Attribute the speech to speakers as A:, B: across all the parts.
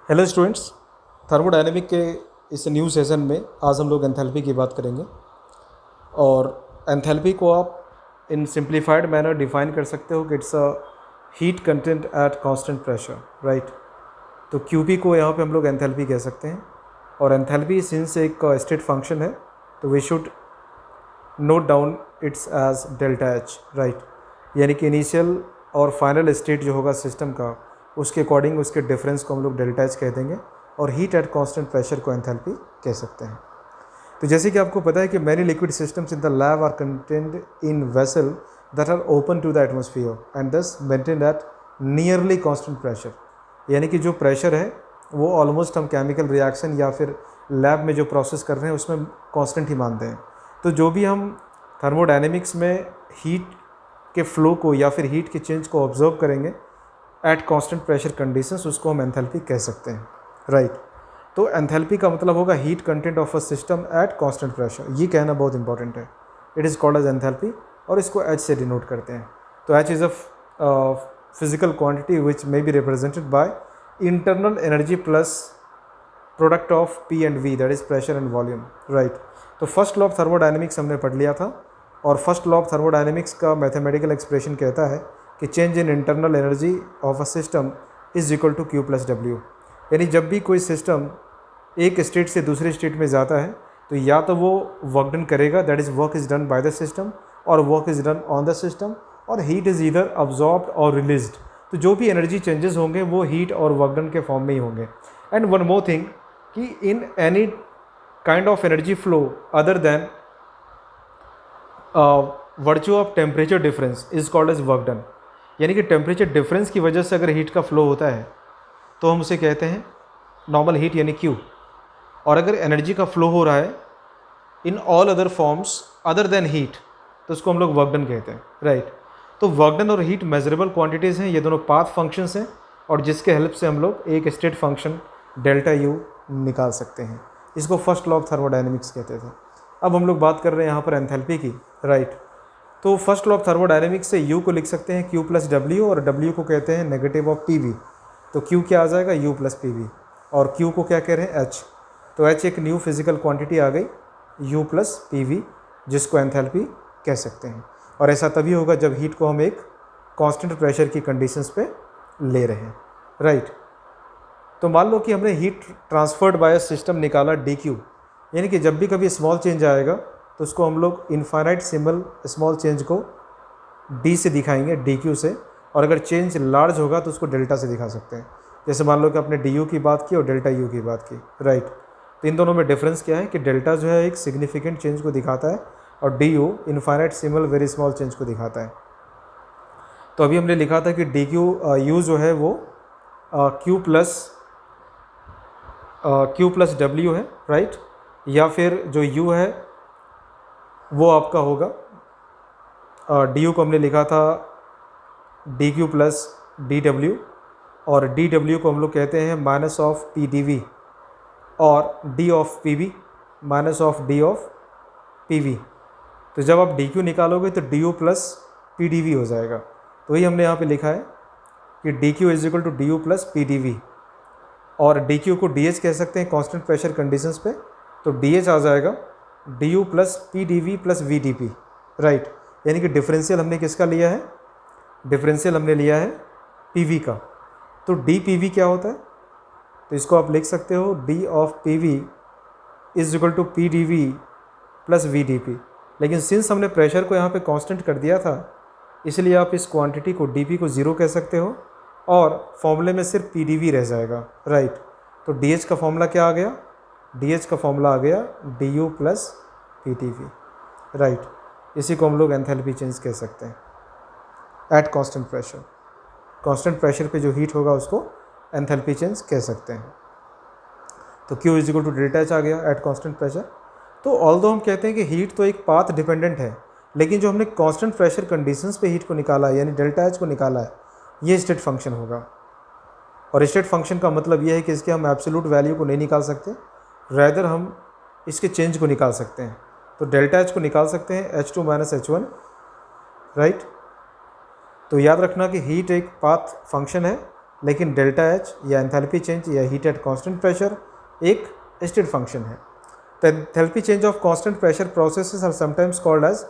A: Hello students, thermodynamic के इस new session में आज हम लोग एंथैल्पी की बात करेंगे। और एंथैल्पी को आप इन सिंप्लीफाइड मैनर डिफाइन कर सकते हो कि it's a heat content eight constant pressure, right. तो क्यूपी को यहाँ पे हम लोग एंथैल्पी कह सकते हैं। और एंथैल्पी सिंस एक स्टेट फंक्शन है तो we should note down its as delta H, right. यानी कि इनिशियल और फाइनल स्टेट जो होगा सिस्टम का, उसके अकॉर्डिंग उसके डिफरेंस को हम लोग डेल्टा एच कह देंगे। और हीट एट कांस्टेंट प्रेशर को एंथैल्पी कह सकते हैं। तो जैसे कि आपको पता है कि many liquid systems in the lab are contained in vessel that are open to the atmosphere and thus maintained at nearly constant pressure. यानी कि जो प्रेशर है वो ऑलमोस्ट हम केमिकल रिएक्शन या फिर लैब में जो प्रोसेस कर रहे हैं उसमें कांस्टेंट ही मानते हैं। तो जो भी हम थर्मोडायनेमिक्स में हीट के फ्लो को या फिर हीट के चेंज को ऑब्जर्व करेंगे एट कांस्टेंट प्रेशर कंडीशंस, उसको हम एंथैल्पी कह सकते हैं, राइट। तो एंथैल्पी का मतलब होगा heat content of a system at constant pressure. ये कहना बहुत इंपॉर्टेंट है। It is called as enthalpy और इसको एच से डिनोट करते हैं। तो H is a physical quantity which may be represented by internal energy plus product of P and V, that is pressure and volume, right. तो first law of thermodynamics हमने पढ़ लिया था। और फर्स्ट लॉ ऑफ थर्मोडायनेमिक्स का mathematical expression कहता है कि change in internal energy of a system is equal to Q plus W. यानी जब भी कोई सिस्टम एक स्टेट से दूसरे स्टेट में जाता है तो या तो वो वर्क डन करेगा, that is work is done by the system, और work is done on the system, और हीट इज़ ईदर अब्जॉर्ब्ड और रिलीज्ड। तो जो भी एनर्जी चेंजेस होंगे वो हीट और वर्क डन के फॉर्म में ही होंगे। एंड वन मोर थिंग कि in any kind of energy flow other than virtue of temperature difference is called as work done. यानी कि टेम्परेचर डिफरेंस की वजह से अगर हीट का फ्लो होता है तो हम उसे कहते हैं नॉर्मल हीट यानी क्यू। और अगर एनर्जी का फ्लो हो रहा है in all other forms other than heat तो उसको हम लोग वर्क डन कहते हैं, राइट। तो वर्क डन और हीट मेजरेबल क्वांटिटीज़ हैं, ये दोनों पाथ फंक्शंस हैं और जिसके हेल्प से हम लोग एक स्टेट फंक्शन डेल्टा यू निकाल सकते हैं। इसको फर्स्ट लॉ ऑफ थर्मोडायनेमिक्स कहते थे। अब हम लोग बात कर रहे हैं यहाँ पर एंथैल्पी की, राइट। तो फर्स्ट लॉ ऑफ थर्मोडायनेमिक्स से यू को लिख सकते हैं क्यू प्लस डब्ल्यू, और डब्ल्यू को कहते हैं नेगेटिव ऑफ पी वी। तो क्यू क्या आ जाएगा, यू प्लस पी वी, और क्यू को क्या कह रहे हैं, एच। तो एच एक न्यू फिजिकल क्वांटिटी आ गई, यू प्लस पी वी, जिसको एंथैल्पी कह सकते हैं। और ऐसा तभी होगा जब हीट को हम एक कांस्टेंट प्रेशर की कंडीशंस पे ले रहे हैं, राइट। तो मान लो कि हमने हीट ट्रांसफर्ड बाय सिस्टम निकाला डी क्यू। यानी कि जब भी कभी स्मॉल चेंज आएगा तो उसको हम लोग इनफाइनाइट सिंबल स्मॉल चेंज को डी से दिखाएंगे, डी क्यू से। और अगर चेंज लार्ज होगा तो उसको डेल्टा से दिखा सकते हैं। जैसे मान लो कि आपने डी यू की बात की और डेल्टा यू की बात की, राइट। तो इन दोनों में डिफरेंस क्या है कि डेल्टा जो है एक सिग्निफिकेंट चेंज को दिखाता है और D you infinite symbol very small change को दिखाता है। तो अभी हमने लिखा था कि डी क्यू यू जो है वो क्यू प्लस डब्ल्यू है, राइट। या फिर जो यू है वो आपका होगा डी यू को हमने लिखा था D Q plus D W, और डी डब्ल्यू को हम लोग कहते हैं minus of P D V, और D of P V minus of D of P V. तो जब आप डी क्यू निकालोगे तो D U plus P D V हो जाएगा। तो वही हमने यहाँ पे लिखा है कि d Q is equal to d U plus P D V, और डी क्यू को डी एच कह सकते हैं कांस्टेंट प्रेशर कंडीशंस पे। तो डी एच आ जाएगा d U plus P D V plus V d P, right. यानी कि डिफरेंशियल हमने किसका लिया है, डिफरेंशियल हमने लिया है पी वी का। तो डी पी वी क्या होता है, तो इसको आप लिख सकते हो d of P V is equal to P D V plus V d P. लेकिन सिंस हमने प्रेशर को यहाँ पे कांस्टेंट कर दिया था इसलिए आप इस क्वांटिटी को डी पी को ज़ीरो कह सकते हो और फॉर्मूले में सिर्फ पी डी वी रह जाएगा, राइट। तो डी एच का फॉर्मूला क्या आ गया, डी एच का फॉर्मूला आ गया D U plus P T V, right. इसी को हम लोग एंथैल्पी चेंज कह सकते हैं eight constant pressure. Constant pressure पे जो हीट होगा उसको एंथैल्पी चेंज कह सकते हैं। तो Q is equal to delta H आ गया एट कांस्टेंट प्रेशर। तो ऑल्दो हम कहते हैं कि हीट तो एक पाथ डिपेंडेंट है, लेकिन जो हमने कांस्टेंट प्रेशर कंडीशंस पे हीट को निकाला है यानी डेल्टा एच को निकाला है, ये स्टेट फंक्शन होगा। और स्टेट फंक्शन का मतलब ये है कि इसके हम एब्सोल्यूट वैल्यू को नहीं निकाल सकते, रैदर हम इसके चेंज को निकाल सकते हैं। तो डेल्टा एच को निकाल सकते हैं H2 माइनस H1, राइट। तो याद रखना कि हीट एक पाथ फंक्शन है लेकिन डेल्टा एच या एंथैल्पी चेंज या हीट एट कांस्टेंट प्रेशर एक स्टेट फंक्शन है। The enthalpy change of constant pressure processes are sometimes called as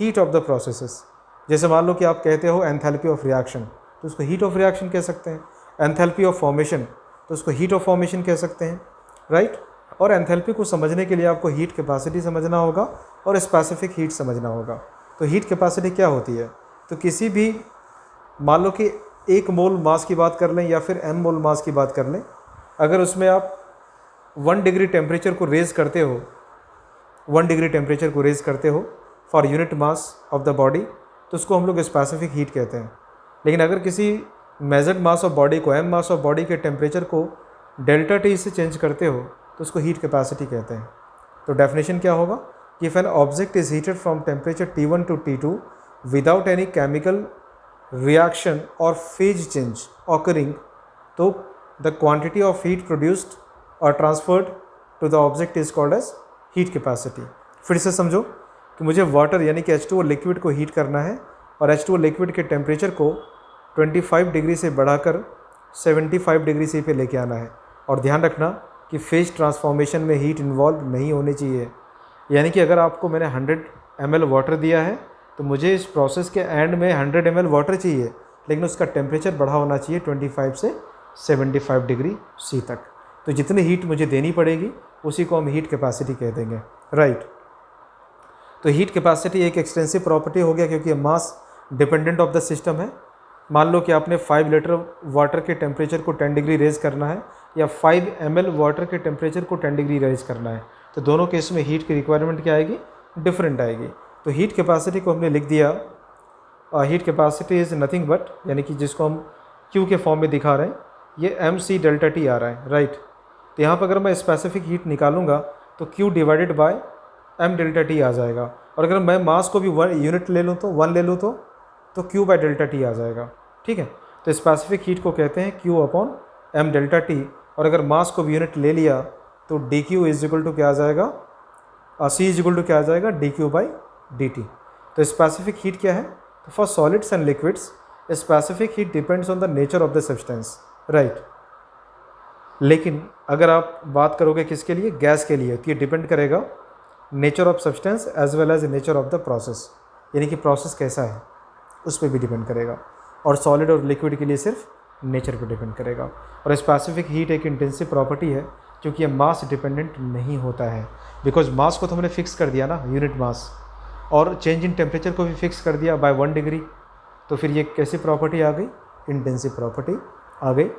A: heat of the processes. जैसे मान लो कि आप कहते हो एंथैल्पी ऑफ रिएक्शन, तो उसको हीट ऑफ रिएक्शन कह सकते हैं। एंथैल्पी ऑफ फॉर्मेशन, तो उसको हीट ऑफ फॉर्मेशन कह सकते हैं, राइट। और एंथैल्पी को समझने के लिए आपको हीट कैपेसिटी समझना होगा और स्पेसिफिक हीट समझना होगा। तो हीट कैपेसिटी क्या होती है? तो किसी भी, मान लो कि 1 मोल मास की बात कर लें या फिर m मोल मास की बात कर लें, अगर उसमें आप 1 डिग्री टेम्परेचर को रेज़ करते हो, 1 डिग्री टेम्परेचर को रेज़ करते हो for unit mass of the body, तो उसको हम लोग स्पेसिफिक हीट कहते हैं। लेकिन अगर किसी मेजर्ड मास ऑफ बॉडी को, m मास ऑफ बॉडी के टेम्परेचर को डेल्टा टी से चेंज करते हो, तो उसको हीट कैपेसिटी कहते हैं। तो डेफिनेशन क्या होगा कि if an object is heated from temperature T1 to T2 without any chemical reaction और फेज चेंज ऑकरिंग, तो the quantity of heat produced और transferred to the object is called as heat capacity. फिर से समझो कि मुझे water यानी कि H2O लिक्विड को हीट करना है और H2O लिक्विड के टेम्परेचर को 25 डिग्री से बढ़ाकर 75 डिग्री से पे लेके आना है। और ध्यान रखना कि फेज ट्रांसफॉर्मेशन में हीट इन्वॉल्व नहीं होनी चाहिए। यानी कि अगर आपको मैंने 100 ml वाटर दिया है तो मुझे इस प्रोसेस के एंड में 100 ml वाटर चाहिए, लेकिन उसका टेम्परेचर बढ़ा होना चाहिए 25 से 75 डिग्री सी तक। तो जितनी हीट मुझे देनी पड़ेगी उसी को हम हीट कैपेसिटी कह देंगे, राइट। तो हीट कैपेसिटी एक एक्सटेंसिव प्रॉपर्टी हो गया क्योंकि mass dependent of the system है। मान लो कि आपने 5 लीटर वाटर के टेम्परेचर को 10 डिग्री रेज़ करना है या 5 ml वाटर के टेम्परेचर को 10 डिग्री रेज़ करना है, तो दोनों केस में हीट की रिक्वायरमेंट क्या आएगी? डिफरेंट आएगी। तो हीट कैपेसिटी को हमने लिख दिया, heat capacity is nothing but, यानी कि जिसको हम Q के फॉर्म में दिखा रहे हैं, ये MC डेल्टा T आ रहा है, राइट। तो यहाँ पर अगर मैं स्पेसिफिक हीट निकालूंगा तो Q divided by M delta T आ जाएगा। और अगर मैं मास को भी 1 यूनिट ले लूँ तो 1 ले लूँ तो Q बाय डेल्टा T आ जाएगा, ठीक है। तो स्पेसिफिक हीट को कहते हैं Q upon M delta T। और अगर मास को भी यूनिट ले लिया तो dQ इज इक्वल टू क्या आ जाएगा? C इज इक्वल टू क्या आ जाएगा? dQ by dt। तो स्पेसिफिक हीट क्या है? तो for solids and liquids specific heat depends on the nature of the substance, right. लेकिन अगर आप बात करोगे किसके लिए? गैस के लिए, तो ये डिपेंड करेगा nature of substance as well as nature of the process, यानी कि प्रोसेस कैसा है उस पर भी डिपेंड करेगा। और सॉलिड और लिक्विड के लिए सिर्फ नेचर पे डिपेंड करेगा। और स्पेसिफिक हीट एक इंटेंसिव प्रॉपर्टी है क्योंकि ये मास डिपेंडेंट नहीं होता है, बिकॉज मास को तो हमने फिक्स कर दिया ना, यूनिट मास, और चेंज इन टेम्परेचर को भी फिक्स कर दिया बाय 1 डिग्री। तो फिर ये कैसी प्रॉपर्टी आ गई? इंटेंसिव प्रॉपर्टी आ गई,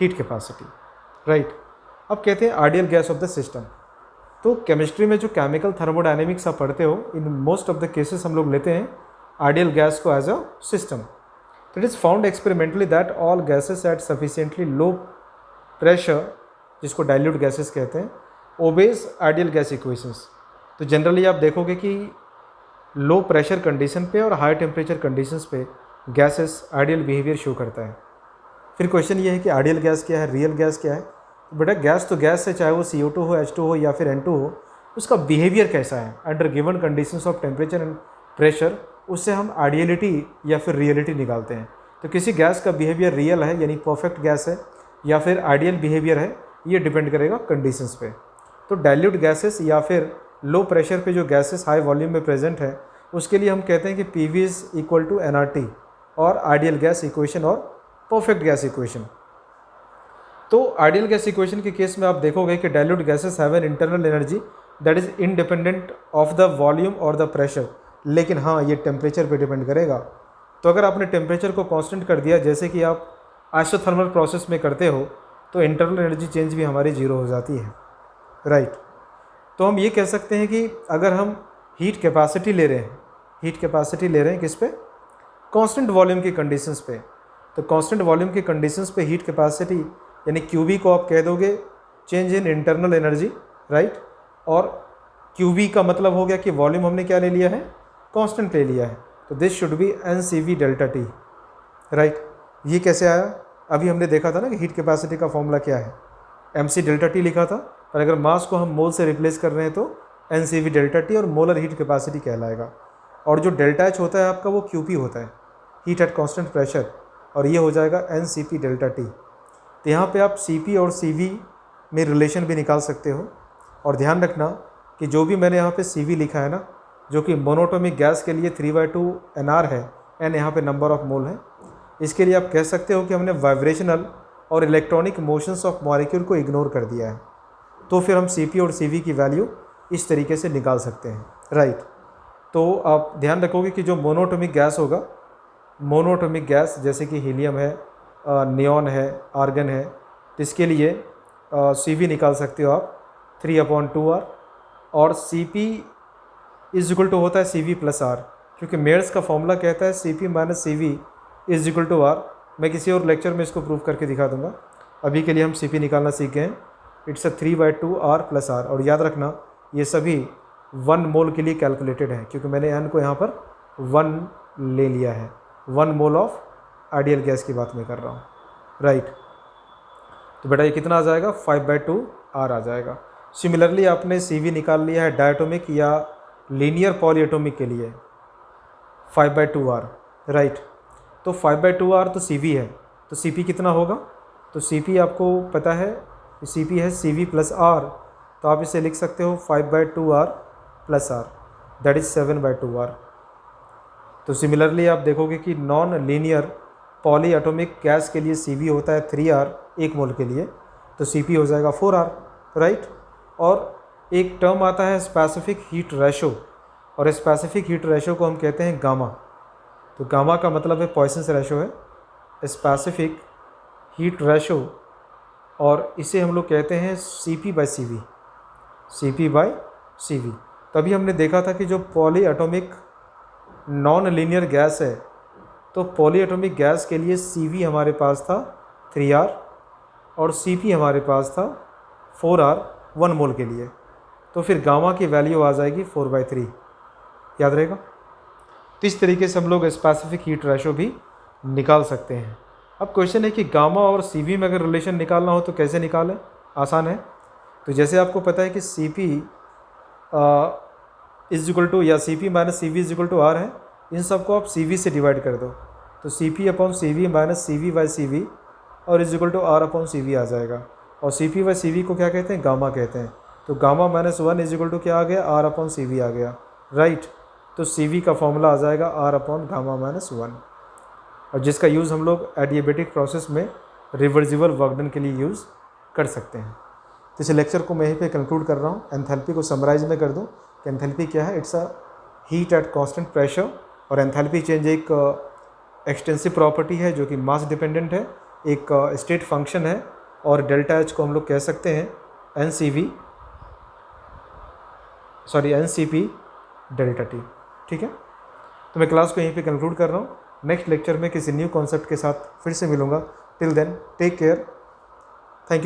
A: हीट कैपेसिटी, राइट। अब कहते हैं ideal gas of the system. तो केमिस्ट्री में जो केमिकल थर्मोडायनेमिक्स आप पढ़ते हो, in most of the cases हम लोग लेते हैं आइडियल गैस को as a system. It is found experimentally that all gases at sufficiently low pressure, जिसको डाइल्यूट गैसेस कहते हैं, ओबेज आइडियल गैस इक्वेशंस। तो जनरली आप देखोगे कि लो प्रेशर कंडीशन पे और हाई टेम्परेचर कंडीशंस पे गैसेस आइडियल बिहेवियर शो करता है। फिर क्वेश्चन ये है कि आइडियल गैस क्या है, रियल गैस क्या है? तो बेटा गैस तो गैस है, चाहे वो CO2 हो, H2 हो या फिर N2 हो, उसका बिहेवियर कैसा है under given conditions of temperature and pressure, उससे हम आइडियलिटी या फिर रियलिटी निकालते हैं। तो किसी गैस का बिहेवियर रियल है यानी परफेक्ट गैस है या फिर आइडियल बिहेवियर है, ये डिपेंड करेगा कंडीशंस पे। तो डाइल्यूट गैसेस या फिर लो प्रेशर पे जो गैसेस हाई वॉल्यूम में प्रेजेंट है, उसके लिए हम कहते हैं कि PV is equal to nRT और आइडियल गैस इक्वेशन और परफेक्ट गैस इक्वेशन। तो आइडियल गैस इक्वेशन के केस में आप देखोगे कि dilute gases have an internal energy that is independent of the volume और द प्रेशर, लेकिन हाँ ये टेम्परेचर पे डिपेंड करेगा। तो अगर आपने टेम्परेचर को कांस्टेंट कर दिया, जैसे कि आप आइसोथर्मल प्रोसेस में करते हो, तो इंटरनल एनर्जी चेंज भी हमारी जीरो हो जाती है, राइट। तो हम ये कह सकते हैं कि अगर हम हीट कैपेसिटी ले रहे हैं, हीट कैपेसिटी ले रहे हैं किस पे? कांस्टेंट वॉल्यूम की कंडीशंस पे। तो कांस्टेंट वॉल्यूम की कंडीशंस पे हीट कैपेसिटी यानी QV को आप कह दोगे change in internal energy, right. और QV का मतलब हो गया कि वॉल्यूम हमने क्या ले लिया है? कांस्टेंट ले लिया है। तो this should be NCV delta T, right. ये कैसे आया? अभी हमने देखा था ना कि हीट कैपेसिटी का फॉर्मूला क्या है, MC डेल्टा T लिखा था, पर अगर मास को हम मोल से रिप्लेस कर रहे हैं तो NCV डेल्टा T और मोलर हीट कैपेसिटी कहलाएगा। और जो डेल्टा H होता है आपका वो QP होता है, हीट एट कांस्टेंट प्रेशर, और ये हो जाएगा NCP डेल्टा T, तो यहाँ पे आप Cp और Cv में रिलेशन भी निकाल सकते हो। और ध्यान रखना कि जो भी मैंने यहाँ पे Cv लिखा है ना, जो कि मोनोटोमिक गैस के लिए 3/2 NR है, N यहाँ पे नंबर ऑफ मोल है, इसके लिए आप कह सकते हो कि हमने वाइब्रेशनल और इलेक्ट्रॉनिक मोशंस ऑफ मॉलिक्यूल को इग्नोर कर दिया है। तो फिर हम Cp और Cv की वैल्यू इस तरीके से निकाल सकते हैं, राइट। तो आप ध्यान रखोगे कि जो मोनोटोमिक गैस होगा, मोनोटोमिक गैस जैसे कि हीलियम है, नियॉन है, आर्गन है, तो इसके लिए Cv निकाल सकते हो आप 3/2R, और Cp इज इक्वल टू होता है Cv प्लस R, क्योंकि मेयर्स का फॉर्मूला कहता है Cp minus Cv is equal to R। मैं किसी और लेक्चर में इसको प्रूव करके दिखा दूंगा। अभी के लिए हम Cp निकालना सीख गए हैं। It's a 3/2R plus R। और याद रखना ये सभी 1 मोल के लिए कैलकुलेटेड है, क्योंकि मैंने n को यहाँ पर 1 ले लिया है। 1 मोल ऑफ आइडियल गैस की बात मैं कर रहा हूँ, राइट। तो बेटा ये कितना आ जाएगा, 5/2R आ जाएगा। सिमिलरली आपने Cv निकाल लिया है डायटोमिक या लीनियर पॉलीएटोमिक के लिए 5/2R, राइट। तो 5/2R तो Cv है, तो Cp कितना होगा, तो Cp आपको पता है Cp है Cv प्लस R, तो आप इसे लिख सकते हो 5/2R plus R, that is 7/2R। तो सिमिलरली आप देखोगे कि non linear poly atomic gas के लिए Cv होता है 3R 1 मोल के लिए, तो Cp हो जाएगा 4R, राइट। और एक टर्म आता है स्पेसिफिक हीट रेशो, और स्पेसिफिक हीट रेशो को हम कहते हैं गामा। तो गामा का मतलब है पॉइसन्स रेशो है, स्पेसिफिक हीट रेशो, और इसे हम लोग कहते हैं Cp/Cv, Cp/Cv। तभी हमने देखा था कि जो poly atomic non linear gas है, तो पॉली एटॉमिक गैस के लिए Cv हमारे पास था 3R और Cp हमारे पास था 4R 1 मोल के लिए, तो फिर गामा की वैल्यू आ जाएगी 4/3, याद रहेगा। तो इस तरीके से हम लोग स्पेसिफिक हीट रेशो भी निकाल सकते हैं। अब क्वेश्चन है कि गामा और Cv में अगर रिलेशन निकालना हो तो कैसे निकालें, आसान है। तो जैसे आपको पता है कि Cp इज इक्वल टू या Cp minus Cv is equal to R है, इन सबको आप Cv से डिवाइड कर दो, तो Cp/Cv माइनस Cv/Cv और इज इक्वल टू R/Cv आ जाएगा। और Cp/Cv को क्या कहते हैं, गामा कहते हैं। तो gamma minus 1 is equal to क्या आ गया, R/Cv आ गया, राइट। तो Cv का फॉर्मूला आ जाएगा R/(γ-1), और जिसका यूज़ हम लोग एडियाबेटिक प्रोसेस में रिवर्सिबल वर्क डन के लिए यूज़ कर सकते हैं। तो इस लेक्चर को मैं यहीं पे कंक्लूड कर रहा हूँ। एंथैल्पी को समराइज में कर दूँ कि एंथैल्पी क्या है, it's a heat at constant pressure, और एंथैल्पी चेंज एक एक्सटेंसिव प्रॉपर्टी है जो कि मास डिपेंडेंट है, एक स्टेट फंक्शन है, और डेल्टा H को हम लोग कह सकते हैं NCP डेल्टा T, ठीक है। तो मैं क्लास को यहीं पे कंक्लूड कर रहा हूँ। नेक्स्ट लेक्चर में किसी न्यू कॉन्सेप्ट के साथ फिर से मिलूँगा। Till then take care, thank you.